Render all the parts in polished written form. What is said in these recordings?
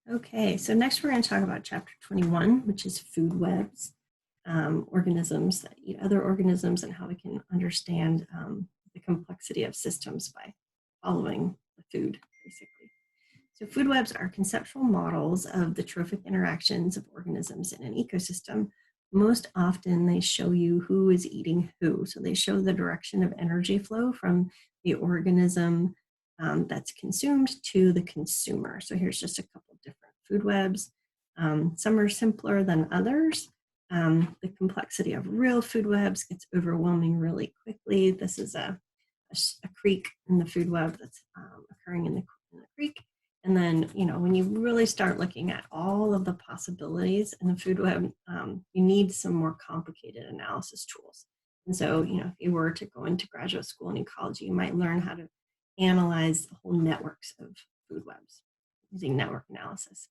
Okay, so next we're going to talk about chapter 21, which is food webs, organisms that eat other organisms, and how we can understand the complexity of systems by following the food, basically. So food webs are conceptual models of the trophic interactions of organisms in an ecosystem. Most often they show you who is eating who. So they show the direction of energy flow from the organism that's consumed to the consumer. So here's just a couple different food webs. Some are simpler than others. The complexity of real food webs gets overwhelming really quickly. This is a creek in the food web that's occurring in the creek. And then, when you really start looking at all of the possibilities in the food web, you need some more complicated analysis tools. And so, if you were to go into graduate school in ecology, you might learn how to analyze the whole networks of food webs using network analysis.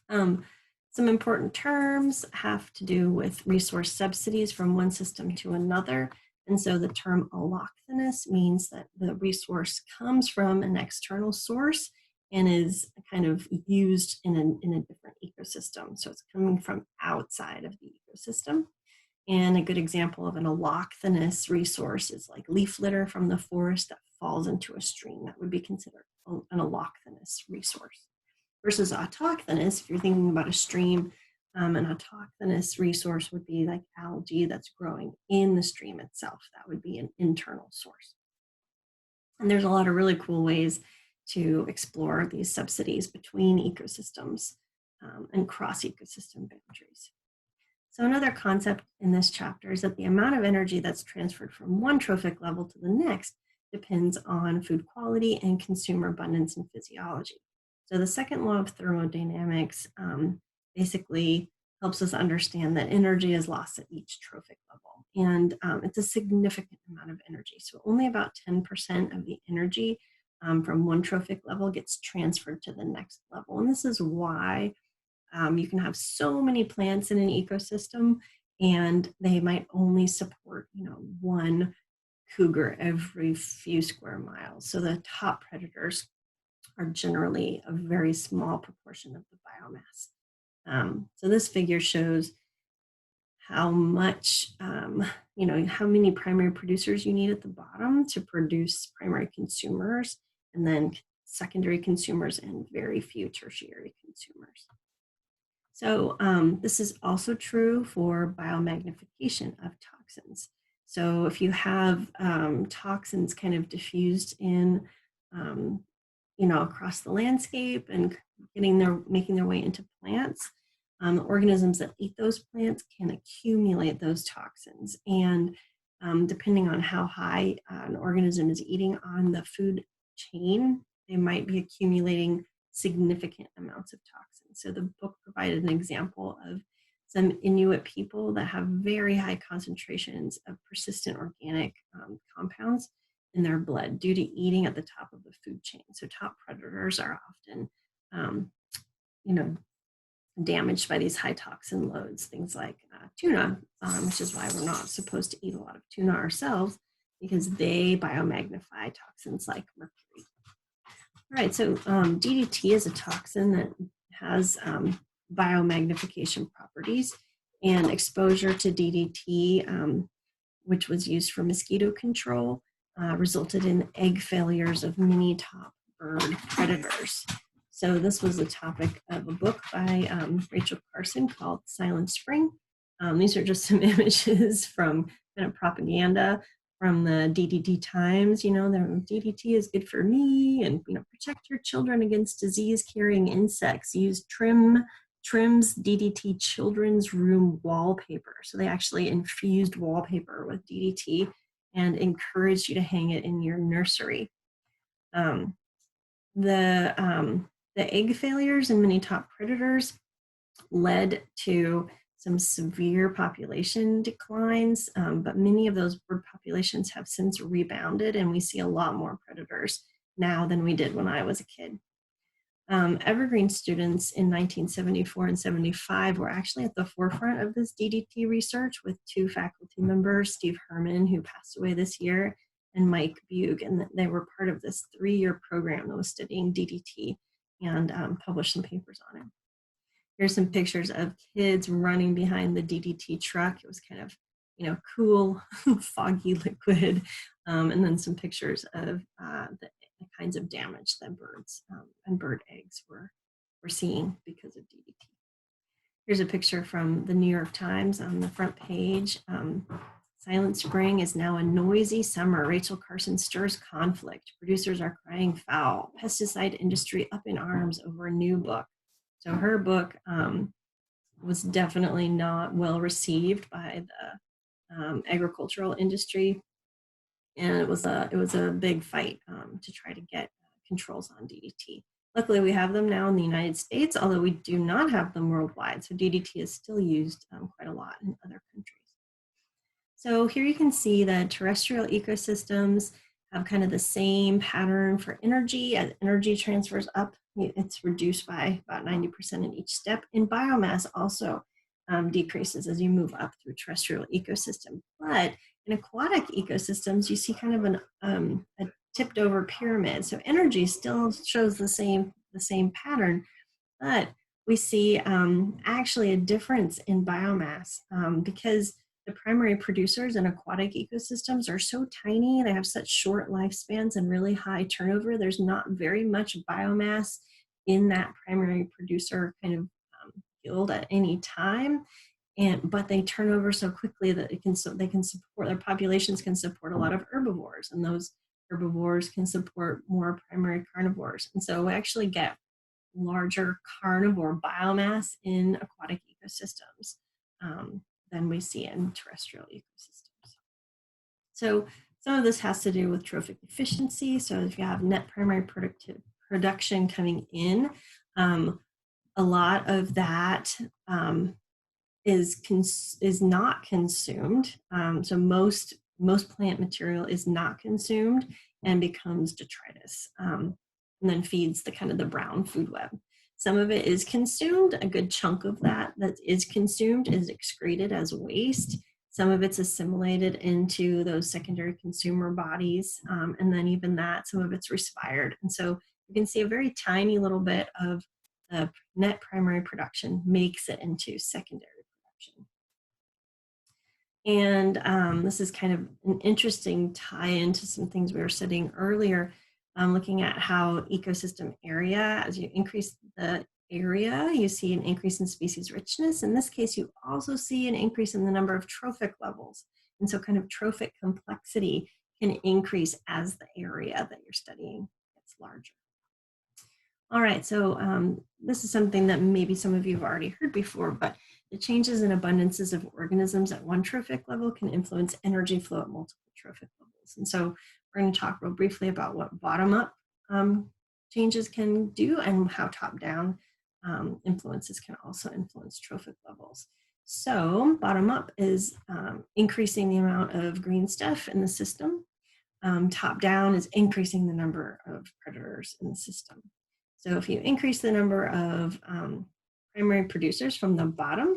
Some important terms have to do with resource subsidies from one system to another. And so the term allochthonous means that the resource comes from an external source and is kind of used in a different ecosystem. So it's coming from outside of the ecosystem. And a good example of an allochthonous resource is like leaf litter from the forest that falls into a stream. That would be considered an allochthonous resource. Versus autochthonous, if you're thinking about a stream, an autochthonous resource would be like algae that's growing in the stream itself. That would be an internal source. And there's a lot of really cool ways to explore these subsidies between ecosystems and cross ecosystem boundaries. So another concept in this chapter is that the amount of energy that's transferred from one trophic level to the next depends on food quality and consumer abundance and physiology. So the second law of thermodynamics basically helps us understand that energy is lost at each trophic level. And it's a significant amount of energy. So only about 10% of the energy from one trophic level gets transferred to the next level. And this is why you can have so many plants in an ecosystem and they might only support, one cougar every few square miles. So the top predators are generally a very small proportion of the biomass. So this figure shows how much, how many primary producers you need at the bottom to produce primary consumers, and then secondary consumers and very few tertiary consumers. So this is also true for biomagnification of toxins. So if you have toxins kind of diffused in, across the landscape and making their way into plants, organisms that eat those plants can accumulate those toxins. And depending on how high an organism is eating on the food chain, they might be accumulating significant amounts of toxins. So the book provided an example of some Inuit people that have very high concentrations of persistent organic compounds in their blood due to eating at the top of the food chain. So top predators are often, damaged by these high toxin loads, things like tuna, which is why we're not supposed to eat a lot of tuna ourselves, because they biomagnify toxins like mercury. All right, so DDT is a toxin that has biomagnification properties, and exposure to DDT, which was used for mosquito control, resulted in egg failures of many top bird predators. So this was the topic of a book by Rachel Carson called Silent Spring. These are just some images from kind of propaganda from the DDT times. The DDT is good for me, and protect your children against disease-carrying insects. Use Trim's DDT children's room wallpaper. So they actually infused wallpaper with DDT and encouraged you to hang it in your nursery. The egg failures in many top predators led to some severe population declines, but many of those bird populations have since rebounded, and we see a lot more predators now than we did when I was a kid. Evergreen students in 1974 and 75 were actually at the forefront of this DDT research with two faculty members, Steve Herman, who passed away this year, and Mike Bug, and they were part of this 3-year program that was studying DDT and published some papers on it. Here's some pictures of kids running behind the DDT truck. It was kind of, cool, foggy liquid. And then some pictures of the kinds of damage that birds and bird eggs were seeing because of DDT. Here's a picture from the New York Times on the front page. Silent spring is now a noisy summer. Rachel Carson stirs conflict. Producers are crying foul. Pesticide industry up in arms over a new book. So her book was definitely not well received by the agricultural industry, and it was a big fight to try to get controls on DDT. Luckily, we have them now in the United States, although we do not have them worldwide. So DDT is still used quite a lot in other countries. So here you can see that terrestrial ecosystems have kind of the same pattern for energy. As energy transfers up, it's reduced by about 90% in each step. And biomass also decreases as you move up through terrestrial ecosystem. But in aquatic ecosystems, you see kind of a tipped over pyramid. So energy still shows the same pattern, but we see actually a difference in biomass because the primary producers in aquatic ecosystems are so tiny, they have such short lifespans and really high turnover. There's not very much biomass in that primary producer kind of field at any time, but they turn over so quickly that they can support, their populations can support a lot of herbivores, and those herbivores can support more primary carnivores. And so we actually get larger carnivore biomass in aquatic ecosystems than we see in terrestrial ecosystems. So some of this has to do with trophic efficiency. So if you have net primary production coming in, a lot of that is not consumed. So most plant material is not consumed and becomes detritus, and then feeds the kind of the brown food web. Some of it is consumed. A good chunk of that is consumed is excreted as waste. Some of it's assimilated into those secondary consumer bodies, and then even that, some of it's respired. And so you can see a very tiny little bit of the net primary production makes it into secondary production. And this is kind of an interesting tie-in to some things we were studying earlier, looking at how ecosystem area, as you increase the area, you see an increase in species richness. In this case, you also see an increase in the number of trophic levels. And so kind of trophic complexity can increase as the area that you're studying gets larger. All right, so this is something that maybe some of you have already heard before, but the changes in abundances of organisms at one trophic level can influence energy flow at multiple trophic levels. And so we're going to talk real briefly about what bottom-up changes can do and how top-down influences can also influence trophic levels. So bottom-up is increasing the amount of green stuff in the system. Top-down is increasing the number of predators in the system. So if you increase the number of primary producers from the bottom,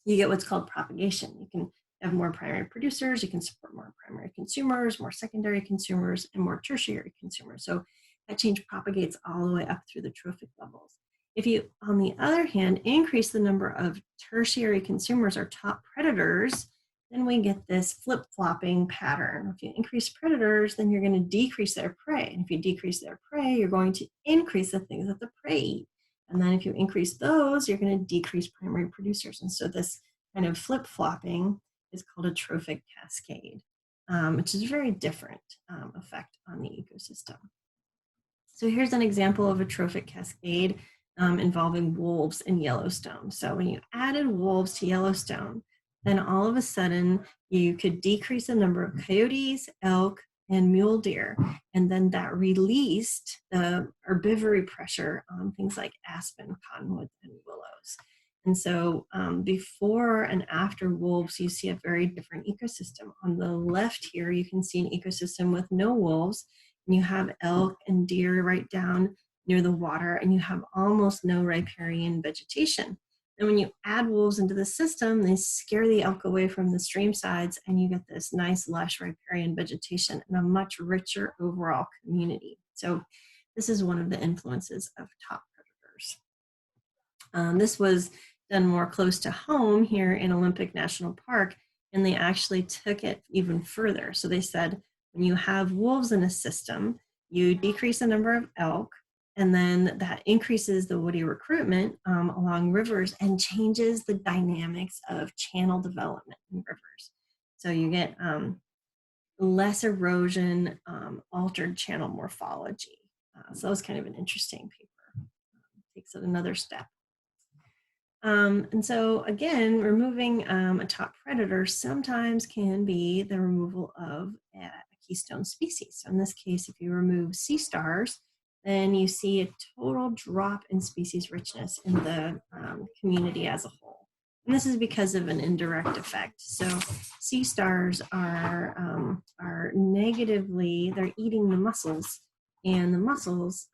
you get what's called propagation. You can have more primary producers, you can support more primary consumers, more secondary consumers, and more tertiary consumers. So that change propagates all the way up through the trophic levels. If you, on the other hand, increase the number of tertiary consumers or top predators, then we get this flip-flopping pattern. If you increase predators, then you're going to decrease their prey. And if you decrease their prey, you're going to increase the things that the prey eat. And then if you increase those, you're going to decrease primary producers. And so this kind of flip-flopping is called a trophic cascade, which is a very different effect on the ecosystem. So here's an example of a trophic cascade involving wolves in Yellowstone. So when you added wolves to Yellowstone, then all of a sudden you could decrease the number of coyotes, elk, and mule deer. And then that released the herbivory pressure on things like aspen, cottonwoods, and willows. And so before and after wolves, you see a very different ecosystem. On the left here, you can see an ecosystem with no wolves, and you have elk and deer right down near the water, and you have almost no riparian vegetation. And when you add wolves into the system, they scare the elk away from the stream sides, and you get this nice lush riparian vegetation and a much richer overall community. So this is one of the influences of top predators. This was done more close to home here in Olympic National Park, and they actually took it even further. So they said, when you have wolves in a system, you decrease the number of elk, and then that increases the woody recruitment along rivers and changes the dynamics of channel development in rivers. So you get less erosion, altered channel morphology. So that was kind of an interesting paper. Takes it another step. And so again, removing a top predator sometimes can be the removal of a keystone species. So in this case, if you remove sea stars, then you see a total drop in species richness in the community as a whole. And this is because of an indirect effect. So sea stars are negatively, they're eating the mussels, and the mussels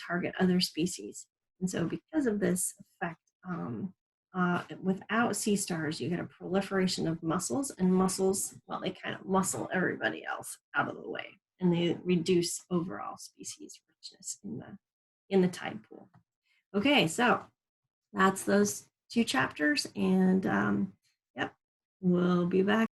target other species. And so because of this effect, without sea stars, you get a proliferation of mussels, and mussels, well, they kind of muscle everybody else out of the way, and they reduce overall species richness in the tide pool. Okay, so that's those 2 chapters, and yep, we'll be back